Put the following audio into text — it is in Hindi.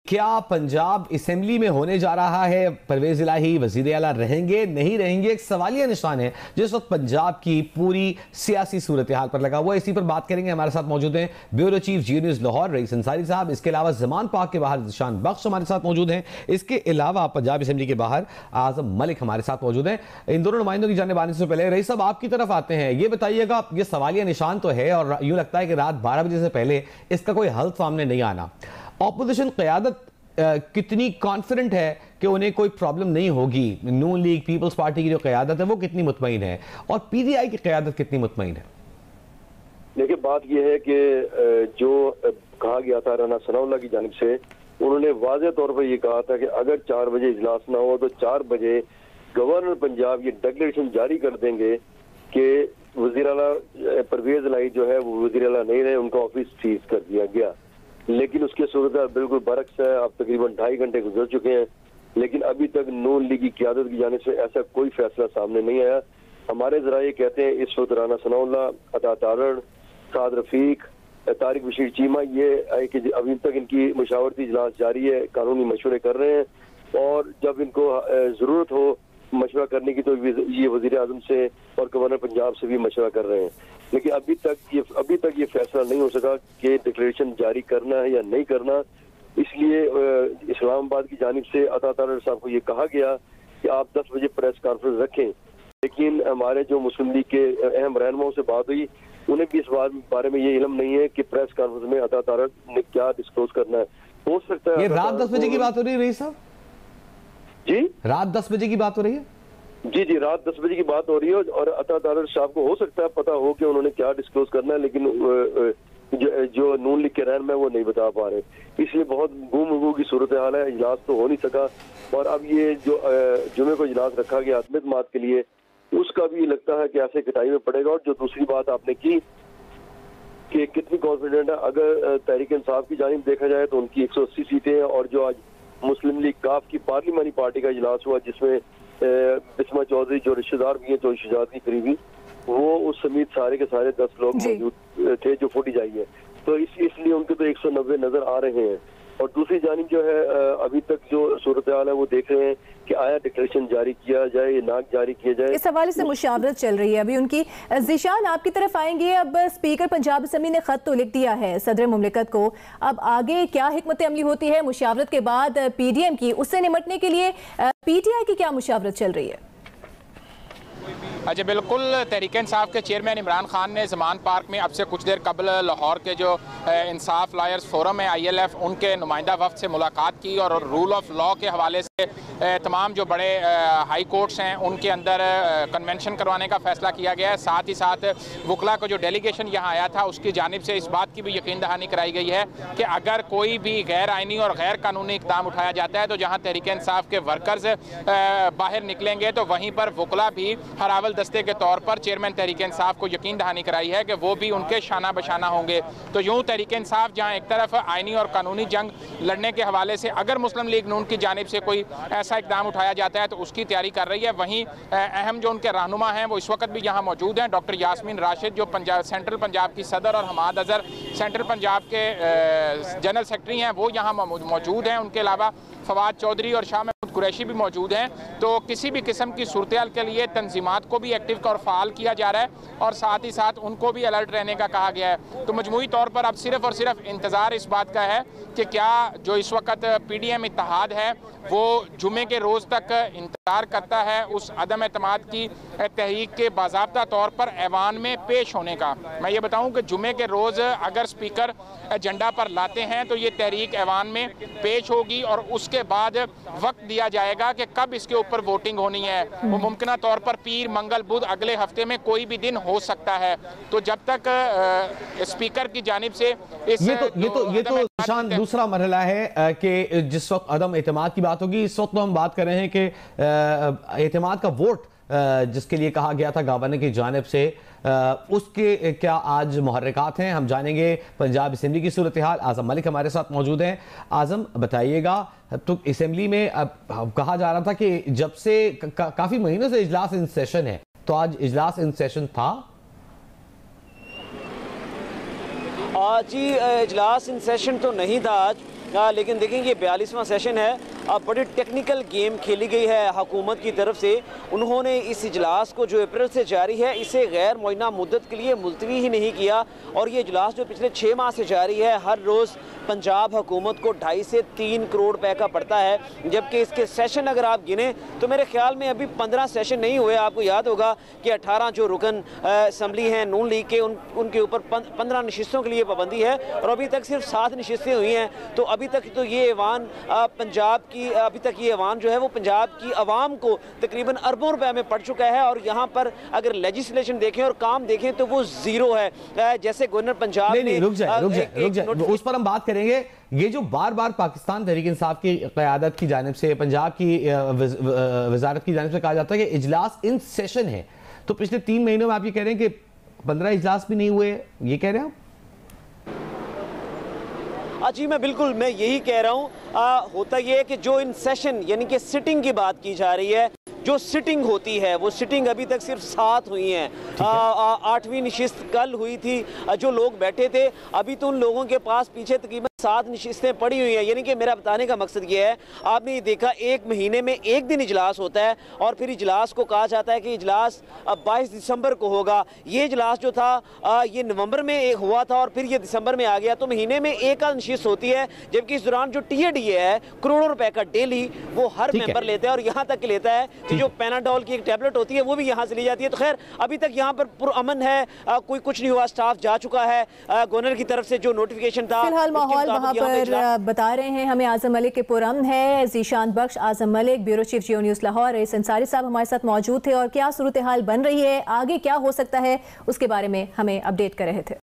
क्या पंजाब असेंबली में होने जा रहा है? परवेज इलाही वजीर आला रहेंगे नहीं रहेंगे, एक सवालिया निशान है जिस वक्त पंजाब की पूरी सियासी सूरत हाल पर लगा हुआ है। इसी पर बात करेंगे। हमारे साथ मौजूद हैं ब्यूरो चीफ जी न्यूज़ लाहौर रईस अंसारी साहब, इसके अलावा जमान पार्क के बाहर जिशान बख्श हमारे साथ मौजूद हैं, इसके अलावा पंजाब असेंबली के बाहर आजम मलिक हमारे साथ मौजूद हैं। इन दोनों नुमाइंदों की जानिब आने से पहले रईस साहब आपकी तरफ आते हैं, ये बताइएगा, ये सवालिया निशान तो है और यूं लगता है कि रात 12 बजे से पहले इसका कोई हल सामने नहीं आना। ऑपोजिशन क़यादत कितनी कॉन्फिडेंट है कि उन्हें कोई प्रॉब्लम नहीं होगी? नून लीग पीपल्स पार्टी की जो क़यादत है वो कितनी मुतमईन है और पीटीआई की क़यादत कितनी मुतमईन है? देखिए, बात यह है कि जो कहा गया था राना सनाउल्लाह की जानिब से, उन्होंने वाज़ेह तौर पर यह कहा था कि अगर 4 बजे इजलास ना हो तो 4 बजे गवर्नर पंजाब ये डिक्लेरेशन जारी कर देंगे कि वज़ीर आला परवेज इलाही जो है वो वज़ीर आला नहीं रहे, उनका ऑफिस सीज कर दिया गया। लेकिन उसके सूरत बिल्कुल बरक्स है। अब तकरीबन 2.5 घंटे गुजर चुके हैं, लेकिन अभी तक नून लीग की क़यादत की जानिब से ऐसा कोई फैसला सामने नहीं आया। हमारे ज़राए कहते हैं इस वक्त राना सनाउल्लाह, अता तारड़, साद रफीक, तारिक बशीर चीमा, ये कि अभी तक इनकी मुशावरती इजलास जारी है, कानूनी मशवरे कर रहे हैं और जब इनको ज़रूरत हो मशवरा करने की तो ये वज़ीर आज़म से और गवर्नर पंजाब से भी मशवरा कर रहे हैं। लेकिन अभी तक ये फैसला नहीं हो सका कि डिक्लेरेशन जारी करना है या नहीं करना। इसलिए इस्लामाबाद की जानिब से अता तारड़ साहब को ये कहा गया कि आप 10 बजे प्रेस कॉन्फ्रेंस रखें। लेकिन हमारे जो मुस्लिम लीग के अहम रहनुमाओं से बात हुई, उन्हें भी इस बारे में ये इल्म नहीं है कि प्रेस कॉन्फ्रेंस में अता तारड़ ने क्या डिस्क्लोज करना है। हो सकता है ये रात 10 बजे की बात हो रही है रईस साहब? जी, रात 10 बजे की बात हो रही है? जी, रात 10 बजे की बात हो रही है और अता तारड़ साहब को हो सकता है पता हो कि उन्होंने क्या डिस्क्लोज करना है, लेकिन जो नून लीग के रहनुमा है वो नहीं बता पा रहे। इसलिए बहुत गुम की सूरत हाल है। इजलास तो हो नहीं सका और अब ये जो जुमे को इजलास रखा गया आत्म इत्तेमाद के लिए, उसका भी लगता है कि ऐसे कटाई में पड़ेगा। और जो दूसरी बात आपने की कि कितनी कॉन्फिडेंट है, अगर तहरीक इंसाफ की जानिब देखा जाए तो उनकी 180 सीटें हैं और जो आज मुस्लिम लीग काफ की पार्लिमानी पार्टी का इजलास हुआ जिसमें बिस्मा चौधरी जो रिश्तेदार भी हैं, जो शुजात की करीबी, वो उस समेत सारे के सारे 10 लोग मौजूद थे जो फुटी जाई है। तो इसलिए उनके तो 190 नजर आ रहे हैं। और दूसरी जानिब जो है अभी तक जो सूरत हाल है वो देख रहे हैं कि आया डिक्लेरेशन जारी किया जाए या ना जारी किया जाए। इस हवाले से मुशावरत चल रही है अभी उनकी। ज़ीशान, आपकी तरफ आएंगे। अब स्पीकर पंजाब असेंबली ने खत तो लिख दिया है सदर मुमलिकत को, अब आगे क्या हिकमत अमली होती है मुशावरत के बाद पीडीएम की, उससे निपटने के लिए पीटीआई की क्या मुशावरत चल रही है? अच्छा, बिल्कुल। तहरीक इंसाफ के चेयरमैन इमरान खान ने जमान पार्क में अब से कुछ देर कबल लाहौर के जो इंसाफ लायर्स फोरम है ILF, उनके नुमाइंदा वफ्द से मुलाकात की और रूल ऑफ लॉ के हवाले से तमाम जो बड़े हाई कोर्ट्स हैं उनके अंदर कन्वेंशन करवाने का फैसला किया गया है। साथ ही साथ वकला को जो डेलीगेशन यहाँ आया था उसकी जानिब से इस बात की भी यकीन दहानी कराई गई है कि अगर कोई भी गैर आइनी और गैर कानूनी इकदाम उठाया जाता है तो जहाँ तहरीक इंसाफ के वर्कर्स बाहर निकलेंगे तो वहीं पर वकला भी हरावल दस्ते के तौर पर चेयरमैन तहरीक इंसाफ को यकीन दहानी कराई है कि वो भी उनके शाना बशाना होंगे। तो यूँ तहरीक इंसाफ जहाँ एक तरफ आइनी और कानूनी जंग लड़ने के हवाले से अगर मुस्लिम लीग नून की जानिब से कोई ऐसा इकदाम उठाया जाता है तो उसकी तैयारी कर रही है, वहीं अहम जो उनके रहनुमा हैं वो इस वक्त भी यहाँ मौजूद हैं। डॉक्टर यास्मीन राशिद जो सेंट्रल पंजाब की सदर और हमाद अजहर सेंट्रल पंजाब के जनरल सेक्रेटरी हैं वो यहाँ मौजूद हैं। उनके अलावा फवाद चौधरी और शाह महमूद कुरैशी भी मौजूद हैं। तो किसी भी किस्म की सूरत हाल के लिए तंजीमात को भी एक्टिव और फ़ाल किया जा रहा है और साथ ही साथ उनको भी अलर्ट रहने का कहा गया है। तो मजमूई तौर पर अब सिर्फ और सिर्फ इंतज़ार इस बात का है कि क्या जो इस वक्त PDM इत्तेहाद है वो जुमे के रोज़ तक इंतज़ार करता है उस अदम एतमाद की तहरीक के बाज़ाब्ता तौर पर ऐवान में पेश होने का। मैं ये बताऊँ कि जुमे के रोज़ अगर स्पीकर एजेंडा पर लाते हैं तो ये तहरीक ऐवान में पेश होगी और उसके बाद वक्त दिया जाएगा कि कब इसके ऊपर वोटिंग होनी है। वो मुमकिन तौर पर पीर, मंगल, बुध अगले हफ्ते में कोई भी दिन हो सकता है। तो जब तक स्पीकर की जानिब से ये तो निशान दूसरा मरहला है कि जिस वक्त अदम एतमाद की बात होगी, इस वक्त तो हम बात कर रहे हैं कि एतमाद का वोट जिसके लिए कहा गया था गवर्नर की जानिब से, उसके क्या आज मुहर्रिकात हैं? हम जानेंगे पंजाब असेंबली की सूरत हाल। आजम मलिक हमारे साथ मौजूद हैं। आजम, बताइएगा, तो असेंबली में अब कहा जा रहा था कि जब से काफ़ी महीनों से इजलास इन सेशन है, तो आज इजलास इन सेशन था? जी, इजलास इन सेशन तो नहीं था आज, लेकिन देखें ये 42वां सेशन है। बड़ी टेक्निकल गेम खेली गई है हुकूमत की तरफ से। उन्होंने इस इजलास को जो अप्रैल से जारी है इसे गैर मुअय्यना मुद्दत के लिए मुलतवी ही नहीं किया, और ये इजलास जो पिछले 6 माह से जारी है, हर रोज़ पंजाब हुकूमत को 2.5 से 3 करोड़ रुपए का पड़ता है, जबकि इसके सेशन अगर आप गिने तो मेरे ख्याल में अभी 15 सेशन नहीं हुए। आपको याद होगा कि 18 जो रुकन असम्बली हैं नून लीग के, उनके ऊपर 15 नशिस्तों के लिए पाबंदी है, और अभी तक सिर्फ 7 नशिस्तें हुई हैं। तो अभी तक तो ये ऐवान पंजाब की ये ऐवान जो है वो पंजाब की आवाम को तकरीबन अरबों रुपए में पड़ चुका है, और यहाँ पर अगर लेजिस्लेशन देखें और काम देखें तो वो जीरो है। जैसे गवर्नर पंजाब नहीं, रुक जाए, उस पर हम बात करेंगे। ये जो बार बार पाकिस्तान तहरीक इंसाफ की क़यादत की जानिब से, पंजाब की वजारत की जानिब से कहा जाता है कि इजलास इन सेशन है, तो पिछले 3 महीनों में आप ये कह रहे हैं कि 15 इजलास भी नहीं हुए, ये कह रहे हैं आप? जी मैं यही कह रहा हूँ। होता ये है कि जो इन सेशन यानी कि सिटिंग की बात की जा रही है, जो सिटिंग होती है वो सिटिंग अभी तक सिर्फ 7 हुई हैं। 8वीं नशिस्त कल हुई थी। जो लोग बैठे थे अभी तो उन लोगों के पास पीछे तकरीबन 7 नशिस्तें पड़ी हुई हैं। यानी कि मेरा बताने का मकसद ये है, आपने ये देखा 1 महीने में 1 दिन इजलास होता है, और फिर इजलास को कहा जाता है कि इजलास 22 दिसंबर को होगा। ये इजलास जो था ये नवंबर में एक हुआ था और फिर ये दिसंबर में आ गया। तो महीने में एक आध नशिस्त होती है, जबकि इस दौरान जो TADA है करोड़ों रुपए का डेली वो हर मेंबर लेता है, और यहाँ तक लेता है कि जो पैनाडोल की एक टैबलेट होती है वो भी यहाँ से ली जाती है। तो खैर अभी तक यहाँ पर पुरअमन है, कोई कुछ नहीं हुआ, स्टाफ जा चुका है। गवर्नर की तरफ से जो नोटिफिकेशन था, फिलहाल माहौल वहाँ पर बता रहे हैं हमें आजम मलिक के पुरअमन है। ज़ीशान बख्श, आजम मलिक, ब्यूरो चीफ जियो न्यूज़ लाहौर, रईस अंसारी साहब हमारे साथ मौजूद थे, और क्या सूरत हाल बन रही है, आगे क्या हो सकता है, उसके बारे में हमें अपडेट कर रहे थे।